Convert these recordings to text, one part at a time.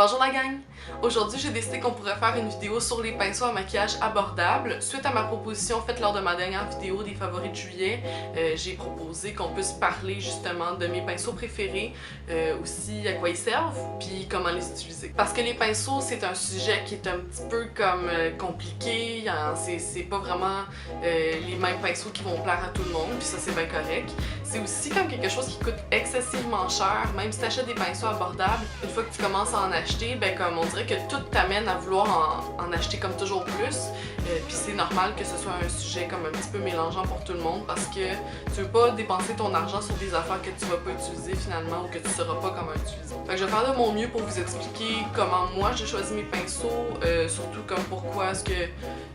Bonjour la gang! Aujourd'hui, j'ai décidé qu'on pourrait faire une vidéo sur les pinceaux à maquillage abordables. Suite à ma proposition faite lors de ma dernière vidéo des favoris de juillet, j'ai proposé qu'on puisse parler justement de mes pinceaux préférés, aussi à quoi ils servent, puis comment les utiliser. Parce que les pinceaux, c'est un sujet qui est un petit peu comme compliqué, c'est pas vraiment les mêmes pinceaux qui vont plaire à tout le monde, puis ça c'est bien correct. C'est aussi comme quelque chose qui coûte excessivement cher, même si tu achètes des pinceaux abordables, une fois que tu commences à en acheter, ben comme on dirait que tout t'amène à vouloir en acheter comme toujours plus. Puis c'est normal que ce soit un sujet comme un petit peu mélangeant pour tout le monde parce que tu veux pas dépenser ton argent sur des affaires que tu vas pas utiliser finalement ou que tu sauras pas comment utiliser. Fait que je vais faire de mon mieux pour vous expliquer comment moi j'ai choisi mes pinceaux, surtout comme pourquoi est-ce que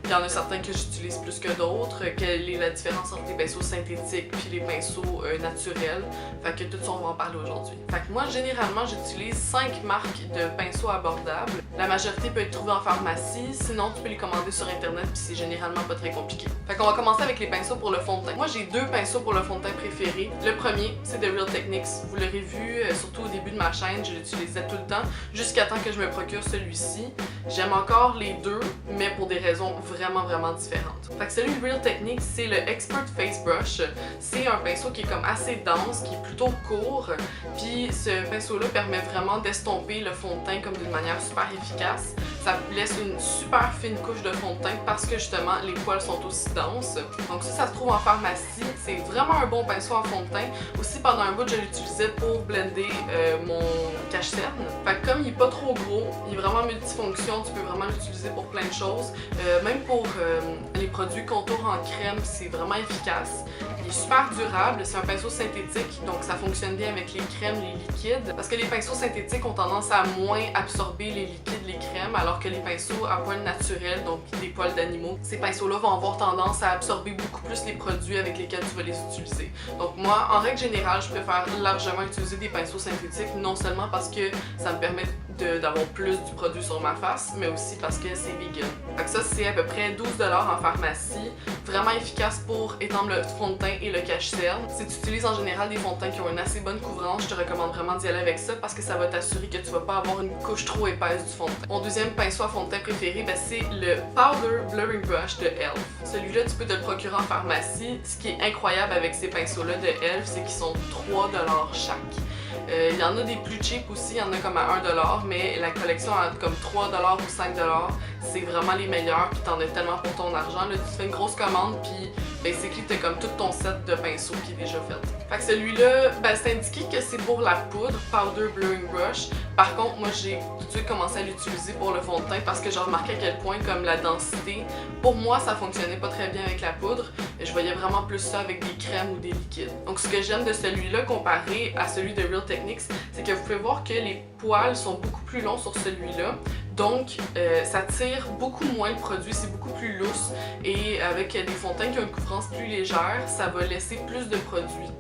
il y en a certains que j'utilise plus que d'autres, quelle est la différence entre les pinceaux synthétiques puis les pinceaux naturels. Fait que tout ça on va en parler aujourd'hui. Fait que moi généralement j'utilise 5 marques de pinceaux abordables. La majorité peut être trouvée en pharmacie, sinon tu peux les commander sur internet puis c'est généralement pas très compliqué. Fait qu'on va commencer avec les pinceaux pour le fond de teint. Moi j'ai deux pinceaux pour le fond de teint préférés. Le premier c'est de Real Techniques. Vous l'aurez vu surtout au début de ma chaîne, je l'utilisais tout le temps jusqu'à temps que je me procure celui-ci. J'aime encore les deux mais pour des raisons vraiment différentes. Fait que celui de Real Techniques c'est le Expert Face Brush. C'est un pinceau qui est comme assez dense, qui est plutôt court. Puis ce pinceau là permet vraiment d'estomper le fond de teint comme d'une manière super efficace. Ça laisse une super fine couche de fond de teint parce que justement les poils sont aussi denses. Donc ça se trouve en pharmacie. C'est vraiment un bon pinceau en fond de teint. Aussi pendant un bout je l'utilisais pour blender mon cache-cerne. Fait que comme il est pas trop gros, il est vraiment multifonction, tu peux vraiment l'utiliser pour plein de choses. Même pour les produits contour en crème, c'est vraiment efficace. Il est super durable, c'est un pinceau synthétique, donc ça fonctionne bien avec les crèmes, les liquides. Parce que les pinceaux synthétiques ont tendance à moins absorber les liquides, les crèmes, alors que les pinceaux à poils naturels, donc des poils d'animaux, ces pinceaux-là vont avoir tendance à absorber beaucoup plus les produits avec lesquels tu vas les utiliser. Donc moi, en règle générale, je préfère largement utiliser des pinceaux synthétiques, non seulement parce que ça me permet d'avoir plus du produit sur ma face, mais aussi parce que c'est vegan. Fait que ça, c'est à peu près 12$ en pharmacie. Vraiment efficace pour étendre le fond de teint et le cache-cerne. Si tu utilises en général des fonds de teint qui ont une assez bonne couvrance, je te recommande vraiment d'y aller avec ça parce que ça va t'assurer que tu vas pas avoir une couche trop épaisse du fond de teint. Mon deuxième pinceau à fond de teint préféré, ben, c'est le Powder Blurring Brush de e.l.f. Celui-là, tu peux te le procurer en pharmacie. Ce qui est incroyable avec ces pinceaux-là de e.l.f., c'est qu'ils sont 3$ chaque. Il y en a des plus cheap aussi, il y en a comme à 1$, mais la collection à comme 3$ ou 5$, c'est vraiment les meilleurs, puis t'en as tellement pour ton argent. Là, tu fais une grosse commande, puis basically t'as comme tout ton set de pinceaux qui est déjà fait. Fait que celui-là, ben, c'est indiqué que c'est pour la poudre, Powder Blurring Brush. Par contre, moi j'ai tout de suite commencé à l'utiliser pour le fond de teint parce que j'ai remarqué à quel point comme la densité, pour moi ça fonctionnait pas très bien avec la poudre. Je voyais vraiment plus ça avec des crèmes ou des liquides. Donc ce que j'aime de celui-là comparé à celui de Real Techniques, c'est que vous pouvez voir que les poils sont beaucoup plus longs sur celui-là. Donc, ça tire beaucoup moins le produit, c'est beaucoup plus lousse et avec des fonds de teint qui ont une couvrance plus légère, ça va laisser plus de produit.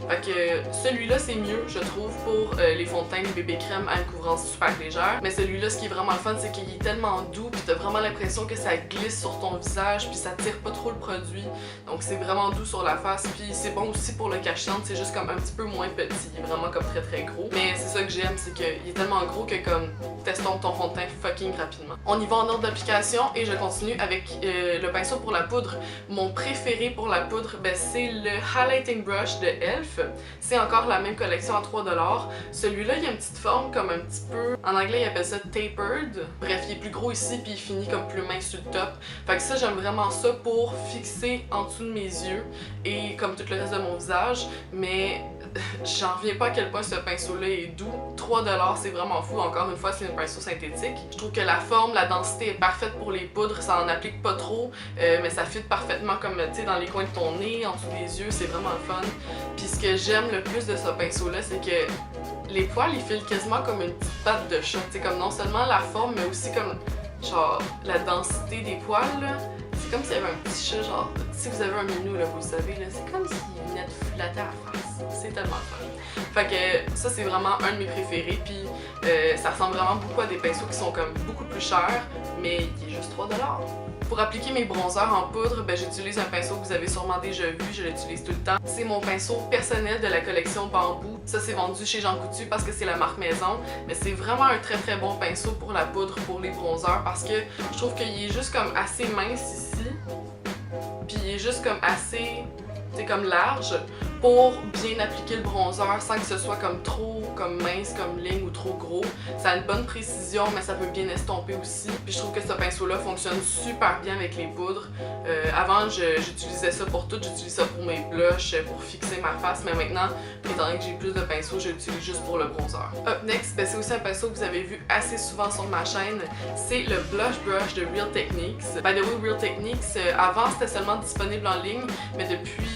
Fait que celui-là c'est mieux, je trouve, pour les fonds de teint, les bébés crèmes à une couvrance super légère. Mais celui-là, ce qui est vraiment le fun, c'est qu'il est tellement doux, puis t'as vraiment l'impression que ça glisse sur ton visage, puis ça tire pas trop le produit. Donc c'est vraiment doux sur la face, puis c'est bon aussi pour le cache-cerne, c'est juste comme un petit peu moins petit, il est vraiment comme très gros. Mais c'est ça que j'aime, c'est qu'il est tellement gros que comme t'estompes ton fond de teint fucking rapidement. On y va en ordre d'application et je continue avec le pinceau pour la poudre. Mon préféré pour la poudre, ben, c'est le Highlighting Brush de e.l.f. C'est encore la même collection à 3$. Celui-là, il a une petite forme comme un petit peu... En anglais, ils appellent ça tapered. Bref, il est plus gros ici puis il finit comme plus mince sur le top. Fait que ça, j'aime vraiment ça pour fixer en dessous de mes yeux et comme tout le reste de mon visage. Mais j'en reviens pas à quel point ce pinceau-là est doux. 3$, c'est vraiment fou. Encore une fois, c'est un pinceau synthétique. Je trouve que la forme, la densité est parfaite pour les poudres. Ça en applique pas trop, mais ça fit parfaitement comme, tu sais, dans les coins de ton nez, en dessous des yeux. C'est vraiment le fun. Puis ce que j'aime le plus de ce pinceau-là, c'est que les poils, ils filent quasiment comme une petite patte de chat. C'est comme non seulement la forme, mais aussi comme, genre, la densité des poils, là. C'est comme s'il y avait un petit chat, genre, si vous avez un minou, là, vous le savez, là, c'est comme s'il venait de flatter à la face. C'est tellement fun. Fait que ça, c'est vraiment un de mes préférés, puis ça ressemble vraiment beaucoup à des pinceaux qui sont comme beaucoup plus chers, mais il est juste 3$. Pour appliquer mes bronzers en poudre, ben, j'utilise un pinceau que vous avez sûrement déjà vu, je l'utilise tout le temps. C'est mon pinceau personnel de la collection Bamboo. Ça, c'est vendu chez Jean Coutu parce que c'est la marque maison, mais c'est vraiment un très bon pinceau pour la poudre, pour les bronzers, parce que je trouve qu'il est juste comme assez mince ici, puis il est juste comme assez, c'est comme large, pour bien appliquer le bronzer sans que ce soit comme trop comme mince comme ligne ou trop gros. Ça a une bonne précision, mais ça peut bien estomper aussi. Puis je trouve que ce pinceau-là fonctionne super bien avec les poudres. Avant, j'utilisais ça pour tout. J'utilise ça pour mes blushs, pour fixer ma face, mais maintenant, étant donné que j'ai plus de pinceaux, je l'utilise juste pour le bronzer. Up next, ben, c'est aussi un pinceau que vous avez vu assez souvent sur ma chaîne. C'est le Blush Brush de Real Techniques. By the way, Real Techniques, avant, c'était seulement disponible en ligne, mais depuis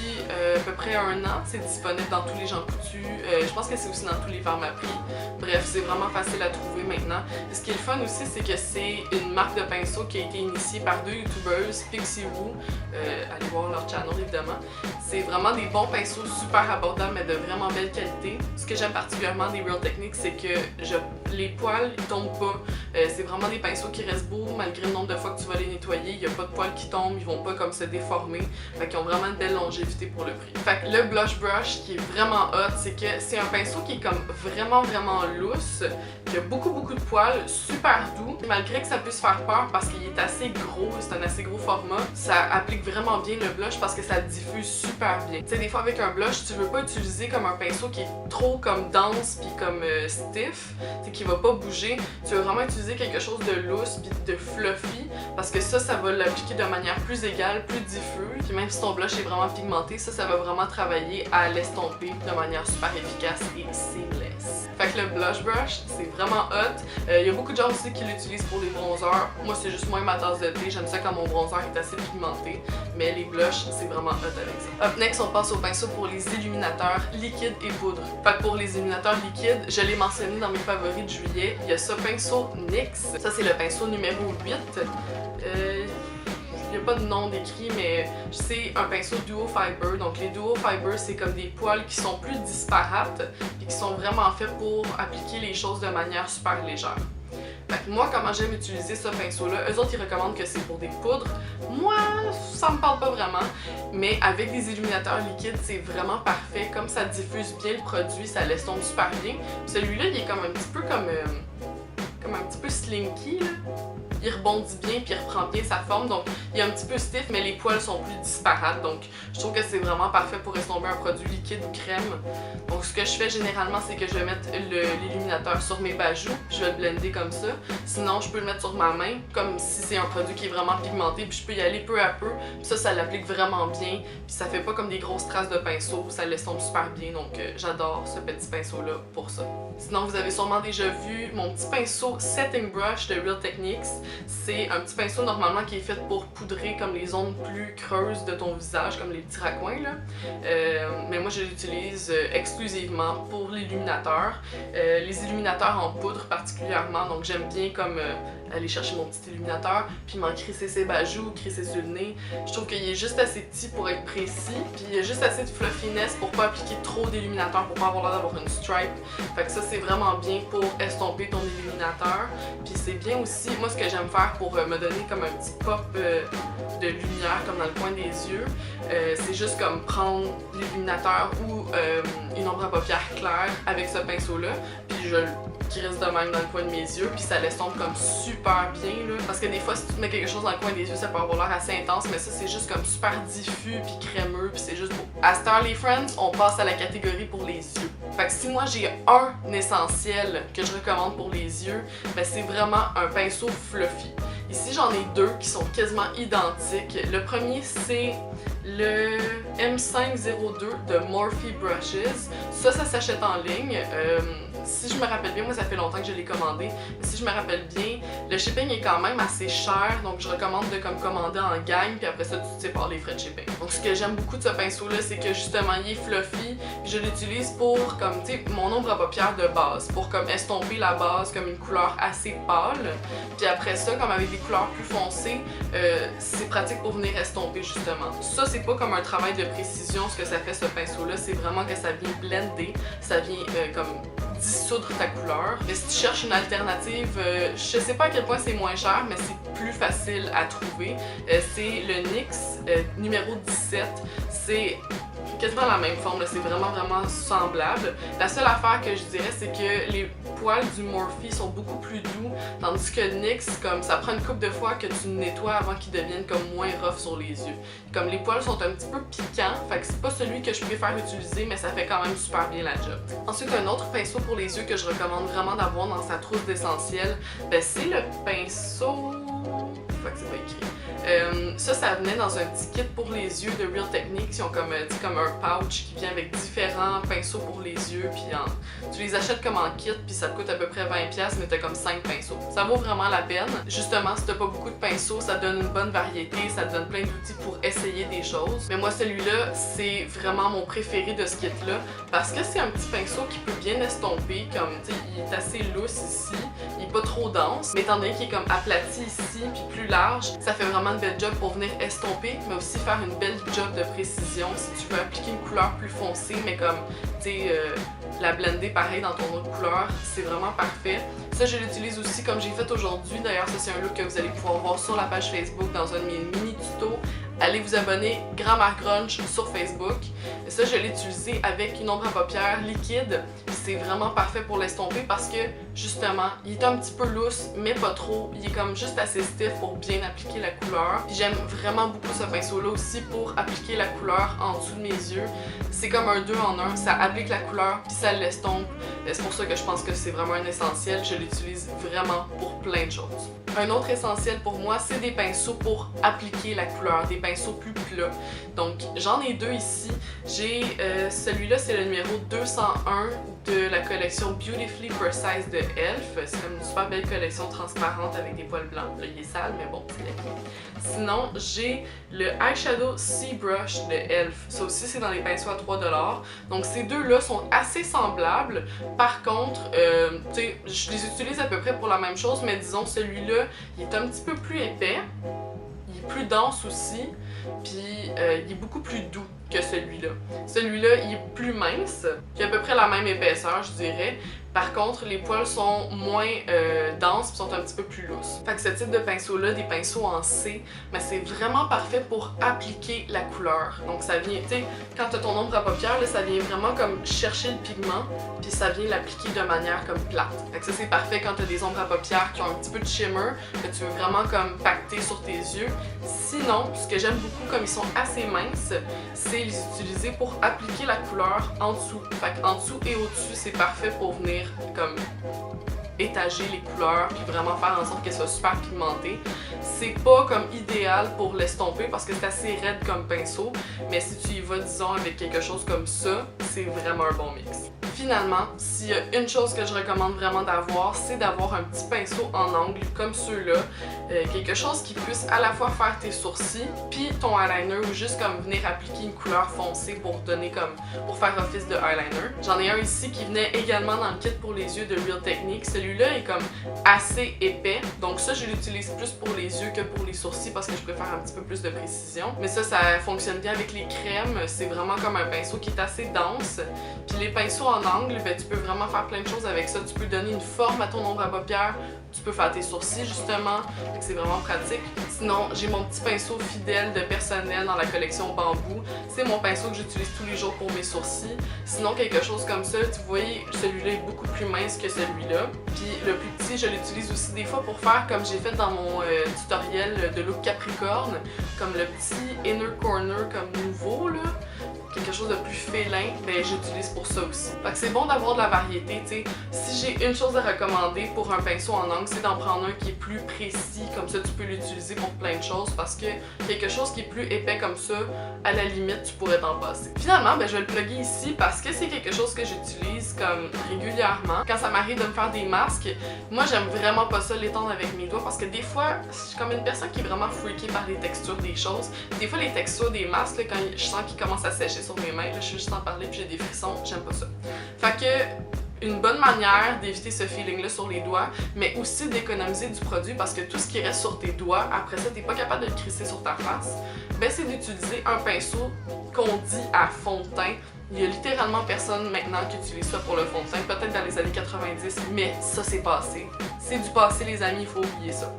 à peu près 1 an, c'est disponible dans tous les Jean Coutu. Je pense que c'est aussi dans tous les Pharmaprix. Bref, c'est vraiment facile à trouver maintenant. Ce qui est le fun aussi, c'est que c'est une marque de pinceau qui a été initiée par 2 youtubeuses, Pixie Woo. Allez voir leur channel évidemment. C'est vraiment des bons pinceaux super abordables mais de vraiment belle qualité. Ce que j'aime particulièrement des Real Techniques, c'est que les poils ils tombent pas. C'est vraiment des pinceaux qui restent beaux malgré le nombre de fois que tu vas les nettoyer. Il n'y a pas de poils qui tombent, ils vont pas comme se déformer. Fait qu'ils ont vraiment une belle longévité pour le prix. Fait que le Blush Brush qui est vraiment hot, c'est que c'est un pinceau qui est comme vraiment loose, qui a beaucoup de poils, super doux. Malgré que ça puisse faire peur parce qu'il est assez gros, c'est un assez gros format, ça applique vraiment bien le blush parce que ça diffuse super bien. Tu sais, des fois avec un blush, tu veux pas utiliser comme un pinceau qui est trop comme dense puis comme stiff, tu sais, qui va pas bouger. Tu veux vraiment utiliser quelque chose de loose puis de fluffy parce que ça va l'appliquer de manière plus égale, plus diffuse. Puis même si ton blush est vraiment pigmenté, ça va vraiment travailler à l'estomper de manière super efficace et seamless. Fait que le Blush Brush, c'est vraiment hot. Il y a beaucoup de gens aussi qui l'utilisent pour les bronzers. Moi, c'est juste moins ma tasse de thé. J'aime ça quand mon bronzer est assez pigmenté. Mais les blushs, c'est vraiment hot avec ça. Up next, on passe au pinceau pour les illuminateurs liquides et poudre. Fait que pour les illuminateurs liquides, je l'ai mentionné dans mes favoris de juillet. Il y a ce pinceau NYX. Ça, c'est le pinceau numéro 8. Il n'y a pas de nom décrit, mais c'est un pinceau Duo Fiber. Donc les Duo Fiber, c'est comme des poils qui sont plus disparates et qui sont vraiment faits pour appliquer les choses de manière super légère. Fait que moi, comment j'aime utiliser ce pinceau-là, eux autres, ils recommandent que c'est pour des poudres. Moi, ça me parle pas vraiment, mais avec des illuminateurs liquides, c'est vraiment parfait. Comme ça diffuse bien le produit, ça l'estompe super bien. Celui-là, il est comme un petit peu comme un petit peu slinky, là. Il rebondit bien puis il reprend bien sa forme, donc il est un petit peu stiff mais les poils sont plus disparates, donc je trouve que c'est vraiment parfait pour estomper un produit liquide ou crème. Donc ce que je fais généralement, c'est que je vais mettre l'illuminateur sur mes bajoux puis je vais le blender comme ça. Sinon je peux le mettre sur ma main comme si c'est un produit qui est vraiment pigmenté, puis je peux y aller peu à peu, puis ça l'applique vraiment bien, puis ça fait pas comme des grosses traces de pinceau, ça l'estompe super bien, donc j'adore ce petit pinceau là pour ça. Sinon vous avez sûrement déjà vu mon petit pinceau Setting Brush de Real Techniques. C'est un petit pinceau normalement qui est fait pour poudrer comme les zones plus creuses de ton visage, comme les petits raccoins là. Mais moi je l'utilise exclusivement pour l'illuminateur. Les illuminateurs en poudre particulièrement, donc j'aime bien comme aller chercher mon petit illuminateur puis m'en crisser ses bajoux, crisser sur le nez. Je trouve qu'il est juste assez petit pour être précis, puis il y a juste assez de fluffiness pour pas appliquer trop d'illuminateur, pour pas avoir l'air d'avoir une stripe. Fait que ça c'est vraiment bien pour estomper ton illuminateur. Puis c'est bien aussi, moi ce que j'aime faire pour me donner comme un petit pop de lumière comme dans le coin des yeux, c'est juste comme prendre l'illuminateur ou une ombre à paupières claire avec ce pinceau là, puis je qui reste de même dans le coin de mes yeux, puis ça l'estompe comme super bien là. Parce que des fois si tu te mets quelque chose dans le coin des yeux, ça peut avoir l'air assez intense, mais ça c'est juste comme super diffus puis crémeux, puis c'est juste beau. À Starly Friends, on passe à la catégorie pour les yeux. Fait que si moi j'ai un essentiel que je recommande pour les yeux, ben c'est vraiment un pinceau fluffy. Ici j'en ai 2 qui sont quasiment identiques. Le premier c'est le M502 de Morphe Brushes. Ça s'achète en ligne. Si je me rappelle bien, moi ça fait longtemps que je l'ai commandé, mais si je me rappelle bien, le shipping est quand même assez cher, donc je recommande de comme commander en gang, puis après ça tu sépares les frais de shipping. Donc ce que j'aime beaucoup de ce pinceau là, c'est que justement il est fluffy, puis je l'utilise pour comme, tu sais, mon ombre à paupières de base, pour comme estomper la base comme une couleur assez pâle, puis après ça, comme avec des couleurs plus foncées, c'est pratique pour venir estomper justement. Ça c'est pas comme un travail de précision ce que ça fait ce pinceau là, c'est vraiment que ça vient blender, ça vient comme dissoudre ta couleur. Mais si tu cherches une alternative, je sais pas à quel point c'est moins cher, mais c'est plus facile à trouver. C'est le NYX numéro 17. C'est quasiment la même forme, c'est vraiment semblable. La seule affaire que je dirais, c'est que les poils du Morphe sont beaucoup plus doux, tandis que NYX, comme ça prend une couple de fois que tu nettoies avant qu'ils deviennent comme moins rough sur les yeux. Comme les poils sont un petit peu piquants, fait que c'est pas celui que je préfère utiliser, mais ça fait quand même super bien la job. Ensuite, un autre pinceau pour les yeux que je recommande vraiment d'avoir dans sa trousse d'essentiel, ben c'est le pinceau... Fait que c'est pas écrit. Ça venait dans un petit kit pour les yeux de Real Techniques. Ils ont comme un pouch qui vient avec différents pinceaux pour les yeux. Puis tu les achètes comme en kit, puis ça te coûte à peu près 20$, mais t'as comme 5 pinceaux. Ça vaut vraiment la peine. Justement, si t'as pas beaucoup de pinceaux, ça donne une bonne variété, ça te donne plein d'outils pour essayer des choses. Mais moi, celui-là, c'est vraiment mon préféré de ce kit-là, parce que c'est un petit pinceau qui peut bien estomper, comme, tu sais, il est assez loose ici, il est pas trop dense, mais étant donné qu'il est comme aplati ici, puis plus large, ça fait vraiment une belle job pour venir estomper, mais aussi faire une belle job de précision si tu veux appliquer une couleur plus foncée, mais comme, tu sais, la blender pareil dans ton autre couleur, c'est vraiment parfait. Ça, je l'utilise aussi comme j'ai fait aujourd'hui. D'ailleurs, ça, c'est un look que vous allez pouvoir voir sur la page Facebook dans un de mes mini tutos. Allez vous abonner, Grand-Mère Grunge sur Facebook. Et ça, je l'ai utilisé avec une ombre à paupières liquide. C'est vraiment parfait pour l'estomper parce que, justement, il est un petit peu lousse, mais pas trop. Il est comme juste assez stiff pour bien appliquer la couleur. J'aime vraiment beaucoup ce pinceau-là aussi pour appliquer la couleur en dessous de mes yeux. C'est comme un 2 en 1. Ça applique la couleur puis ça l'estompe. C'est pour ça que je pense que c'est vraiment un essentiel. Je l'utilise vraiment pour plein de choses. Un autre essentiel pour moi, c'est des pinceaux pour appliquer la couleur, des pinceaux plus plats. Donc, j'en ai deux ici. J'ai celui-là, c'est le numéro 201 de la collection Beautifully Precise de e.l.f. C'est comme une super belle collection transparente avec des poils blancs. Là, il est sale, mais bon, c'est la clé. Sinon, j'ai le Eyeshadow Sea Brush de e.l.f. Ça aussi, c'est dans les pinceaux à 3$. Donc, ces deux-là sont assez semblables. Par contre, tu sais, je les utilise à peu près pour la même chose, mais disons, celui-là, il est un petit peu plus épais. Il est plus dense aussi, puis il est beaucoup plus doux que celui-là. Celui-là, il est plus mince, qui a à peu près la même épaisseur, je dirais. Par contre, les poils sont moins denses et sont un petit peu plus lousses. Fait que ce type de pinceau-là, des pinceaux en C, mais c'est vraiment parfait pour appliquer la couleur. Donc ça vient, tu sais, quand tu as ton ombre à paupières, là, ça vient vraiment comme chercher le pigment, puis ça vient l'appliquer de manière comme plate. Fait que ça, c'est parfait quand tu as des ombres à paupières qui ont un petit peu de shimmer, que tu veux vraiment comme pacter sur tes yeux. Sinon, ce que j'aime beaucoup, comme ils sont assez minces, c'est les utiliser pour appliquer la couleur en dessous. Fait qu'en dessous et au-dessus, c'est parfait pour venir comme étager les couleurs puis vraiment faire en sorte qu'elles soient super pigmentées. C'est pas comme idéal pour l'estomper parce que c'est assez raide comme pinceau, mais si tu y vas disons avec quelque chose comme ça, c'est vraiment un bon mix. Finalement, s'il y a une chose que je recommande vraiment d'avoir, c'est d'avoir un petit pinceau en angle comme ceux-là. Quelque chose qui puisse à la fois faire tes sourcils puis ton eyeliner ou juste comme venir appliquer une couleur foncée pour donner comme, pour faire office de eyeliner. J'en ai un ici qui venait également dans le kit pour les yeux de Real Techniques. Celui-là est comme assez épais, donc ça je l'utilise plus pour les yeux que pour les sourcils parce que je préfère un petit peu plus de précision. Mais ça fonctionne bien avec les crèmes, c'est vraiment comme un pinceau qui est assez dense. Puis les pinceaux en angle, ben, tu peux vraiment faire plein de choses avec ça. Tu peux donner une forme à ton ombre à paupières, tu peux faire tes sourcils justement, c'est vraiment pratique. Sinon, j'ai mon petit pinceau fidèle de personnel dans la collection Bambou. C'est mon pinceau que j'utilise tous les jours pour mes sourcils. Sinon, quelque chose comme ça, tu vois, celui-là est beaucoup plus mince que celui-là. Puis le plus petit, je l'utilise aussi des fois pour faire comme j'ai fait dans mon tutoriel de look Capricorne, comme le petit inner corner comme nouveau là. Quelque chose de plus félin, ben j'utilise pour ça aussi. Fait que c'est bon d'avoir de la variété, tu sais. Si j'ai une chose à recommander pour un pinceau en angle, c'est d'en prendre un qui est plus précis, comme ça tu peux l'utiliser pour plein de choses parce que quelque chose qui est plus épais comme ça, à la limite, tu pourrais t'en passer. Finalement, ben je vais le plugger ici parce que c'est quelque chose que j'utilise comme régulièrement. Quand ça m'arrive de me faire des masques, moi j'aime vraiment pas ça l'étendre avec mes doigts parce que des fois, je suis comme une personne qui est vraiment freakée par les textures des choses. Des fois, les textures des masques, là, quand je sens qu'ils commencent à sécher sur mes mains, là, je suis juste en parler puis j'ai des frissons, j'aime pas ça. Fait que une bonne manière d'éviter ce feeling-là sur les doigts, mais aussi d'économiser du produit parce que tout ce qui reste sur tes doigts, après ça, t'es pas capable de le crisser sur ta face, ben c'est d'utiliser un pinceau qu'on dit à fond de teint Il y a littéralement personne maintenant qui utilise ça pour le fond de teint, peut-être dans les années 90, mais ça c'est passé. C'est du passé les amis, il faut oublier ça.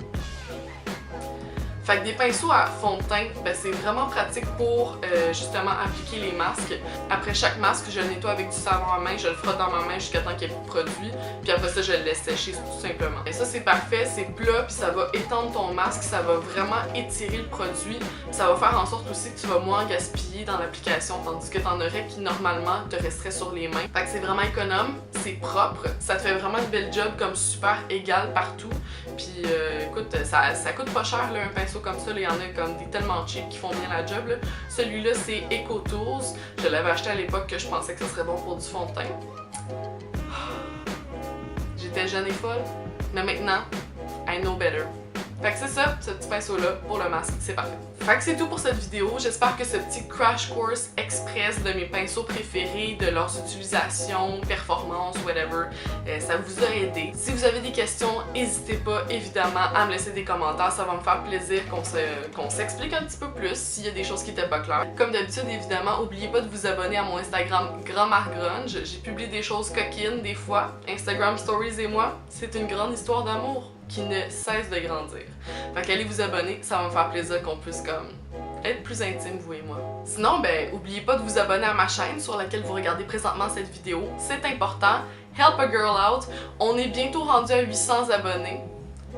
Fait que des pinceaux à fond de teint, ben c'est vraiment pratique pour justement appliquer les masques. Après chaque masque, je le nettoie avec du savon à main, je le frotte dans ma main jusqu'à temps qu'il n'y ait plus de produit, puis après ça, je le laisse sécher tout simplement. Et ça, c'est parfait, c'est plat, puis ça va étendre ton masque, ça va vraiment étirer le produit, ça va faire en sorte aussi que tu vas moins gaspiller dans l'application, tandis que t'en aurais qui normalement te resteraient sur les mains. Fait que c'est vraiment économe, c'est propre, ça te fait vraiment une belle job comme super égal partout, puis écoute, ça coûte pas cher là, un pinceau comme ça, il y en a comme des tellement cheap qui font bien la job. Celui-là, c'est Eco Tools. Je l'avais acheté à l'époque que je pensais que ça serait bon pour du fond de teint. J'étais jeune et folle, mais maintenant, I know better. Fait que c'est ça, ce petit pinceau-là pour le masque, c'est parfait. Fait que c'est tout pour cette vidéo. J'espère que ce petit crash course express de mes pinceaux préférés, de leurs utilisations, performances, whatever, ça vous a aidé. Si vous avez des questions, n'hésitez pas évidemment à me laisser des commentaires. Ça va me faire plaisir qu'on s'explique un petit peu plus s'il y a des choses qui n'étaient pas claires. Comme d'habitude, évidemment, n'oubliez pas de vous abonner à mon Instagram Grand Margrunge. J'ai publié des choses coquines des fois. Instagram Stories et moi, c'est une grande histoire d'amour qui ne cesse de grandir. Fait qu'allez vous abonner, ça va me faire plaisir qu'on puisse comme être plus intime, vous et moi. Sinon, ben, oubliez pas de vous abonner à ma chaîne sur laquelle vous regardez présentement cette vidéo. C'est important. Help a girl out. On est bientôt rendu à 800 abonnés.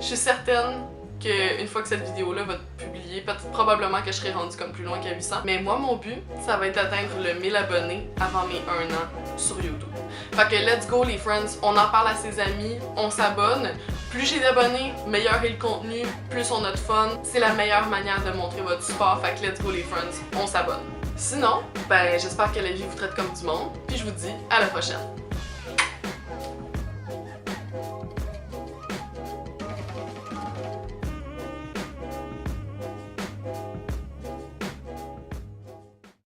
Je suis certaine qu'une fois que cette vidéo-là va être publiée, probablement que je serai rendue comme plus loin qu'à 800. Mais moi, mon but, ça va être d'atteindre le 1000 abonnés avant mes 1 an sur YouTube. Fait que let's go les friends, on en parle à ses amis, on s'abonne. Plus j'ai d'abonnés, meilleur est le contenu, plus on a de fun. C'est la meilleure manière de montrer votre support, fait que let's go les friends, on s'abonne. Sinon, ben j'espère que la vie vous traite comme du monde, puis je vous dis à la prochaine.